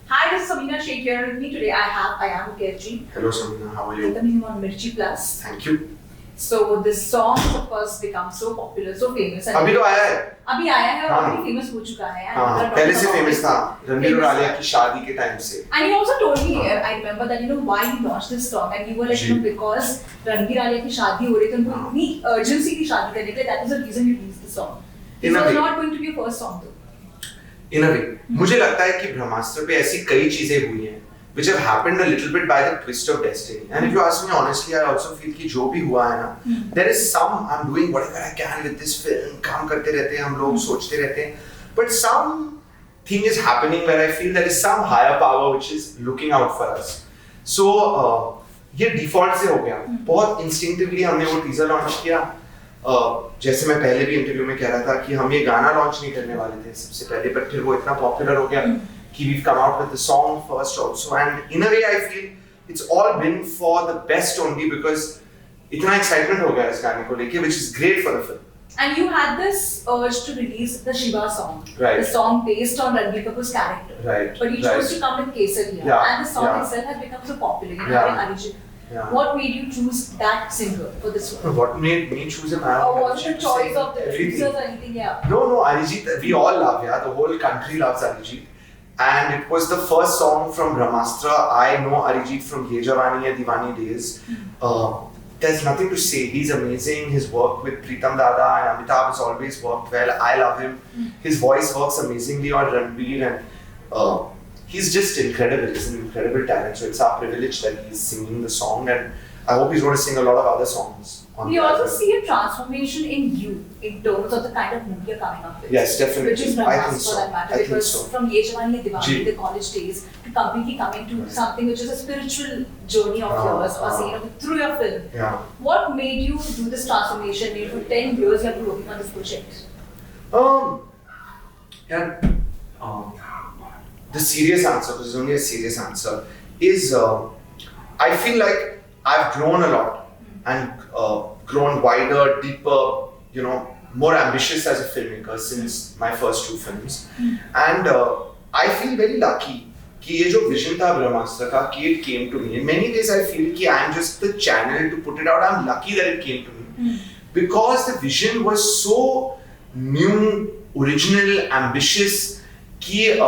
Hi, this is Samina Shaikh here. With me today I have Ayan Mukerji. Hello Samina, how are you? Welcoming him on Mirchi Plus. Thank you. So this song has of course become so popular, so famous. अभी तो आया है. अभी आया है और already famous हो चुका है. हाँ, पहले से famous था. रणबीर आलिया की शादी के टाइम से. And you also told me, I remember that why you launched this song and you were like because Ranbir Alia की शादी हो रही थी उनको इतनी urgency थी शादी करने के लिए, that was the reason you released the song. This was not going to be your first song though. In a way, मुझे लगता है कि ब्रह्मास्त्र पे ऐसी कई चीजें हुई हैं which have happened a little bit by the twist of destiny. And if you ask me honestly, I also feel कि जो भी हुआ है ना, there is some I'm doing whatever I can with this film, काम करते रहते हैं हम लोग, सोचते रहते हैं, but some thing is happening where I feel there is some higher power which is looking out for us. So ये default से हो गया, बहुत instinctively हमने वो teaser launch किया. जैसे मैं पहले भी इंटरव्यू में कह रहा था कि हम ये गाना लॉन्च नहीं करने वाले थे सबसे पहले, but फिर वो इतना पॉपुलर हो गया कि we've come out with the song first also, and in a way I feel it's all been for the best only because इतना excitement हो गया इस गाने को लेके, which is great for the film. And you had this urge to release the Shiva song, right. The song based on Ranbir Kapoor's character, right. But you chose to come with Kesariya, and the song itself has become so popular. Having Yeah. What made you choose that singer for this one? What made me choose him? Or was it the choice of the producers or anything? Yeah. No, Arijit, we all love, the whole country loves Arijit. And it was the first song from Brahmastra. I know Arijit from Ye Jawani Hai Diwani days. There's nothing to say. He's amazing. His work with Pritam Dada and Amitabh has always worked well. I love him. His voice works amazingly on Ranbir, and he's just incredible. He's an incredible talent. So it's our privilege that he's singing the song, and I hope he's going to sing a lot of other songs. We also see a transformation in you in terms of the kind of movie you're coming up with. Yes, definitely. Which is Brahmastra for that matter. Because so. From Ye Jawani Hai Diwani, the college days, to completely coming to something which is a spiritual journey of yours, or say, through your film. Yeah. What made you do this transformation? Maybe for 10 years you have been working on this project. The serious answer, because it's only a serious answer, is I feel like I've grown a lot and grown wider, deeper, more ambitious as a filmmaker since my first two films. And I feel very lucky कि ये जो vision था ब्रह्मास्त्र का, कि it came to me. In many ways I feel कि I'm just the channel to put it out. I'm lucky that it came to me. Because the vision was so new, original, ambitious कि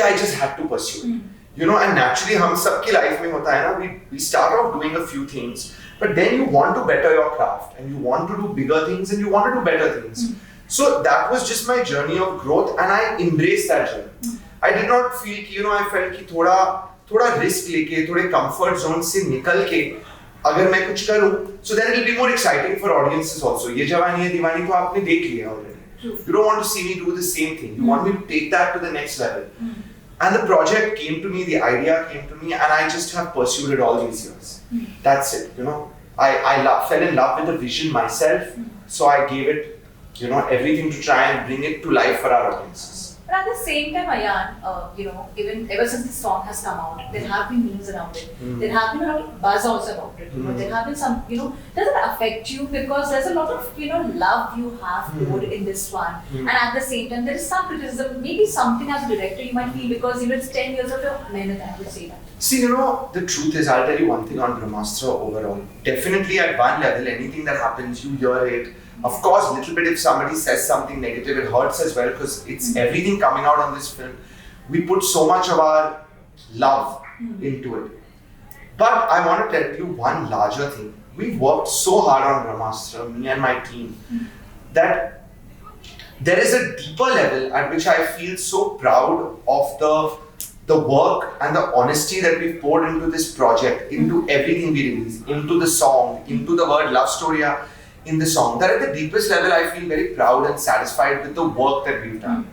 I just had to pursue it. And naturally हम सबकी life में होता है ना, we start off doing a few things, but then you want to better your craft and you want to do bigger things and you want to do better things. So that was just my journey of growth, and I embraced that journey. I did not feel कि I felt कि थोड़ा risk लेके, थोड़े comfort zone से निकल के अगर मैं कुछ करूँ, so then it will be more exciting for audiences also. ये जवानी है दीवानी तो आपने देख लिया already. You don't want to see me do the same thing. You want me to take that to the next level. And the project came to me, the idea came to me, and I just have pursued it all these years. That's it, I fell in love with the vision myself, so I gave it, everything to try and bring it to life for our audiences. But at the same time, Ayan, even ever since the song has come out, there have been memes around it. There have been a lot of buzz also about it. There have been some, does it affect you? Because there's a lot of, love you have poured in this one. And at the same time, there is some criticism, maybe something as a director you might feel because, it's 10 years of your mehnat, I would say that. See, the truth is, I'll tell you one thing on Brahmastra overall. Definitely at one level, anything that happens, you hear it. Of course, little bit if somebody says something negative, it hurts as well because it's everything coming out on this film. We put so much of our love into it. But I want to tell you one larger thing. We've worked so hard on Brahmastra, me and my team, that there is a deeper level at which I feel so proud of the work and the honesty that we've poured into this project, into everything we release, into the song, into the word love story in the song, that at the deepest level I feel very proud and satisfied with the work that we've done.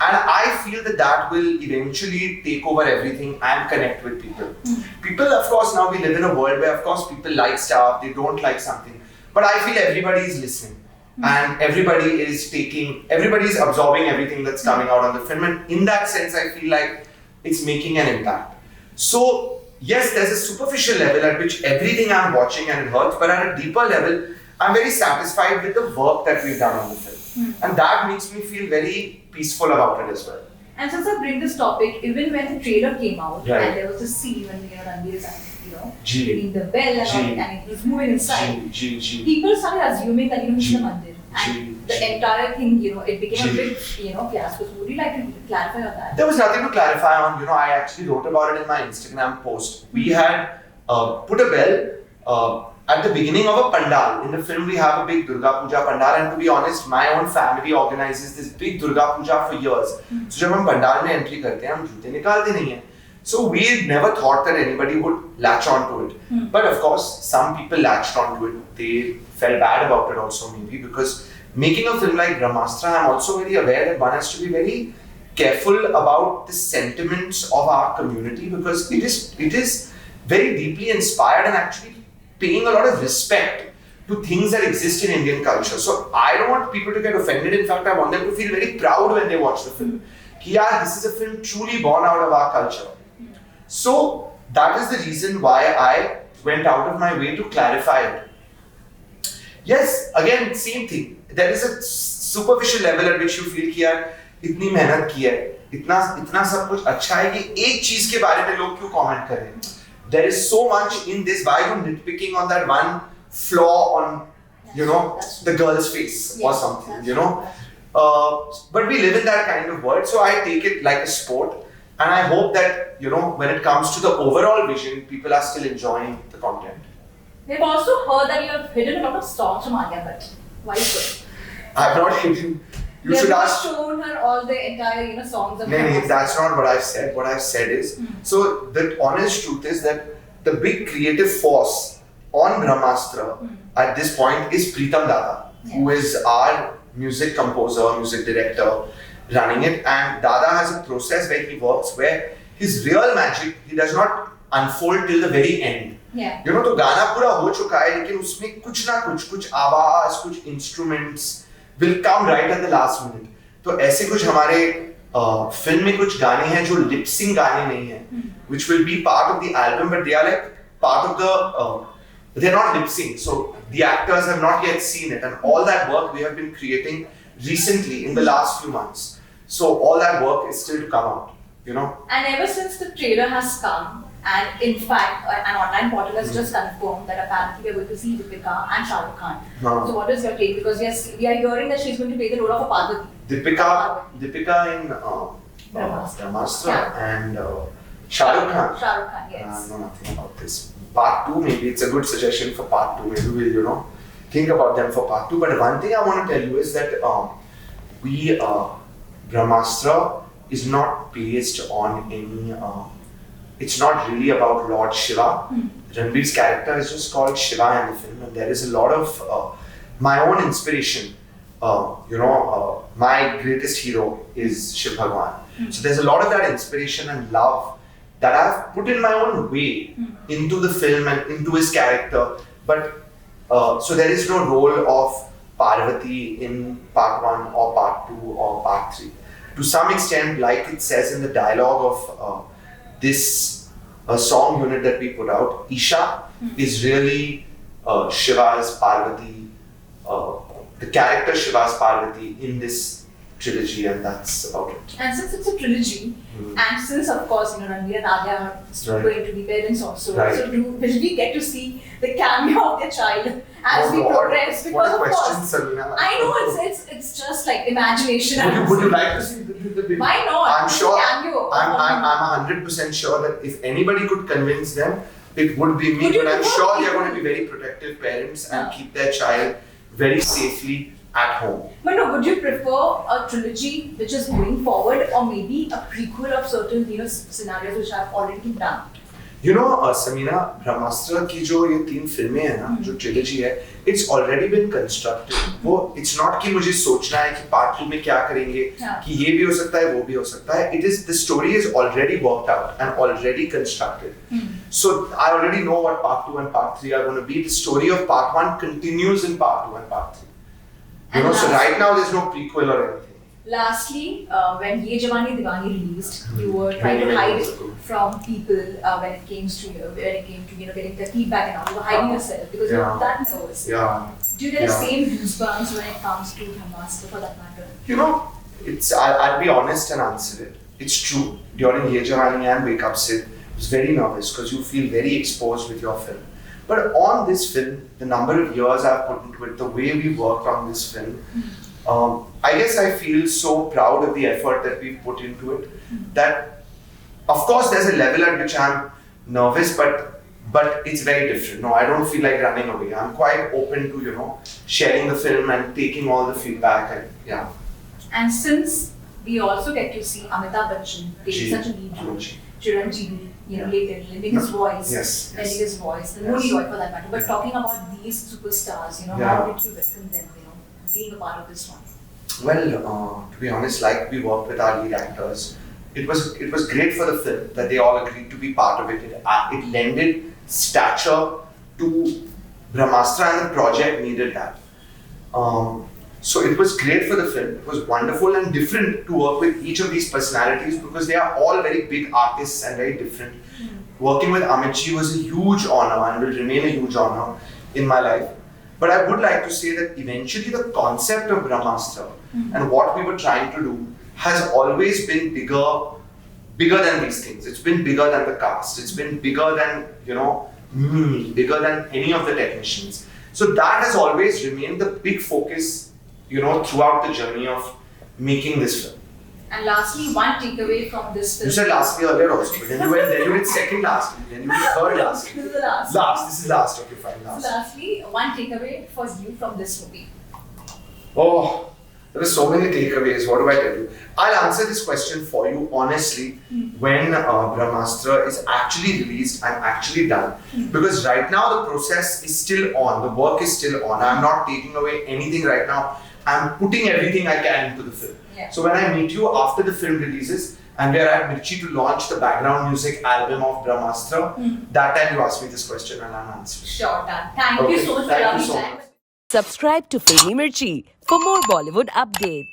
And I feel that will eventually take over everything and connect with people. People, of course, now we live in a world where, of course, people like stuff, they don't like something. But I feel everybody is listening. And everybody is absorbing everything that's coming out on the film. And in that sense, I feel like it's making an impact. So, yes, there's a superficial level at which everything I'm watching and it hurts, but at a deeper level, I'm very satisfied with the work that we've done on the film. And that makes me feel very peaceful about it as well. And since I bring this topic, even when the trailer came out, Right. and there was a scene when Ranbir is, Ji. ringing the bell and, Ji. all, and he's moving inside, Ji. people started assuming that he's in the mandir. Ji. And the entire thing, it became a big, fiasco. So would you like to clarify on that? There was nothing to clarify on. I actually wrote about it in my Instagram post. We had put a bell at the beginning of a pandal. In the film, we have a big Durga Puja pandal, and to be honest, my own family organizes this big Durga Puja for years. So जब हम पंडाल में entry करते हैं, हम जूते निकालते नहीं हैं. So we never thought that anybody would latch onto it. But of course, some people latched onto it. They felt bad about it also maybe, because making a film like Brahmastra, I'm also very aware that one has to be very careful about the sentiments of our community, because it is very deeply inspired and actually paying a lot of respect to things that exist in Indian culture. So I don't want people to get offended. In fact, I want them to feel very proud when they watch the film. Ki yaar, this is a film truly born out of our culture. So that is the reason why I went out of my way to clarify it. Yes, again, same thing. There is a superficial level at which you feel कि यार इतनी मेहनत की है, इतना सब कुछ अच्छा है कि एक चीज के बारे में लोग क्यों कमेंट कर रहे हैं? There is so much in this. Why are you nitpicking on that one flaw on, the girl's face or something, But we live in that kind of world, so I take it like a sport. And I hope that, when it comes to the overall vision, people are still enjoying the content. We've also heard that you have hidden a lot of songs from Alia Ranbir. Why so? I've not hidden. You should ask. Shown her all the entire, songs of No, that's not what I've said. What I've said is, so the honest truth is that the big creative force on Brahmastra at this point is Pritam Dada, who is our music composer, music director, running it. And Dada has a process where he works, where his real magic, he does not unfold till the very end. Yeah. तो गाना पूरा हो चुका है, लेकिन उसमें कुछ आवाज, कुछ instruments will come right at the last minute. तो ऐसे कुछ हमारे फिल्म में कुछ गाने हैं जो lip sync गाने नहीं हैं, which will be part of the album, but they are like part of the, they're not lip sync. So the actors have not yet seen it, and all that work we have been creating recently in the last few months. So all that work is still to come out, And ever since the trailer has come, and in fact, an online portal has just confirmed that apparently we are going to see Deepika and Shah Rukh Khan. So what is your take? Because yes, we are hearing that she's going to play the role of a Parvati. Deepika in Brahmastra and Shah Rukh Khan. Shah Rukh Khan, yes. I know nothing about this. Part 2, maybe it's a good suggestion for part 2. Maybe we'll, think about them for part 2. But one thing I want to tell you is that Brahmastra is not based on any. It's not really about Lord Shiva. Ranbir's character is just called Shiva in the film, and there is a lot of my own inspiration. My greatest hero is Shiv Bhagwan. So there's a lot of that inspiration and love that I've put in my own way into the film and into his character. But so there is no role of Parvati in part 1 or part 2 or part 3. To some extent, like it says in the dialogue of this song unit that we put out, Isha is really Shiva's Parvati, the character Shiva's Parvati in this trilogy, and that's about it. And since it's a trilogy, and since of course Ranbir and Alia are going to be parents also, so will we get to see the cameo of their child as we progress? Because what a of question, course, Samina. I know it's just like imagination. Would you like to see the baby? Why not? I'm sure. Cameo. I'm 100% sure that if anybody could convince them, it would be me. But I'm sure they are going to be very protective parents and keep their child very safely at home. But no, would you prefer a trilogy which is going forward, or maybe a prequel of certain scenarios which have already been done? Samina, Brahmastra की जो ये 3 फिल्में हैं ना, जो trilogy है, it's already been constructed. वो it's not कि मुझे सोचना है कि part 2 में क्या करेंगे, कि ये भी हो सकता है, वो भी हो सकता है. It is, the story is already worked out and already constructed. So I already know what part 2 and part 3 are going to be. The story of part 1 continues in part 2 and part 3. So right now there's no prequel or anything. Lastly, when Ye Jawani Diwani released, you were trying to hide from people when it came to getting the feedback and all. You were hiding yourself because you were that nervous. Yeah. Do you get the same goosebumps when it comes to Brahmastra, for that matter? I'll be honest and answer it. it's true. During Ye Jawani and Wake Up Sid, I was very nervous because you feel very exposed with your film. But on this film, the number of years I've put into it, the way we worked on this film, I guess I feel so proud of the effort that we've put into it. That, of course, there's a level at which I'm nervous, but it's very different. No, I don't feel like running away. I'm quite open to, sharing the film and taking all the feedback and yeah. And since we also get to see Amitabh Bachchan taking such a lead role, Chiranjeevi, later lending his voice, lending his voice, the Modi Roy for that matter. But talking about these superstars, how did you welcome them, being a part of this one? Well, to be honest, like we worked with our lead actors, it was great for the film that they all agreed to be part of it. It lended stature to Brahmastra, and the project needed that. So it was great for the film. It was wonderful and different to work with each of these personalities because they are all very big artists and very different. Working with Amitji was a huge honor and will remain a huge honor in my life. But I would like to say that eventually the concept of Brahmastra and what we were trying to do has always been bigger than these things. It's been bigger than the cast. It's been bigger than, me, bigger than any of the technicians. So that has always remained the big focus, throughout the journey of making this film. And lastly, one takeaway from this film. You said lastly earlier also, but then you went second last, then you went third last. This is the last. This is last, okay, fine, last. So lastly, one takeaway for you from this movie. Oh, there are so many takeaways, what do I tell you? I'll answer this question for you honestly when Brahmastra is actually released and actually done. Because right now the process is still on, the work is still on. I'm not taking away anything right now. I'm putting everything I can into the film. Yeah. So when I meet you after the film releases and we're at Mirchi to launch the background music album of Brahmastra, that time you ask me this question and I'll answer. Sure, done. Thank you so much for your time. Subscribe to Mirchi for more Bollywood updates.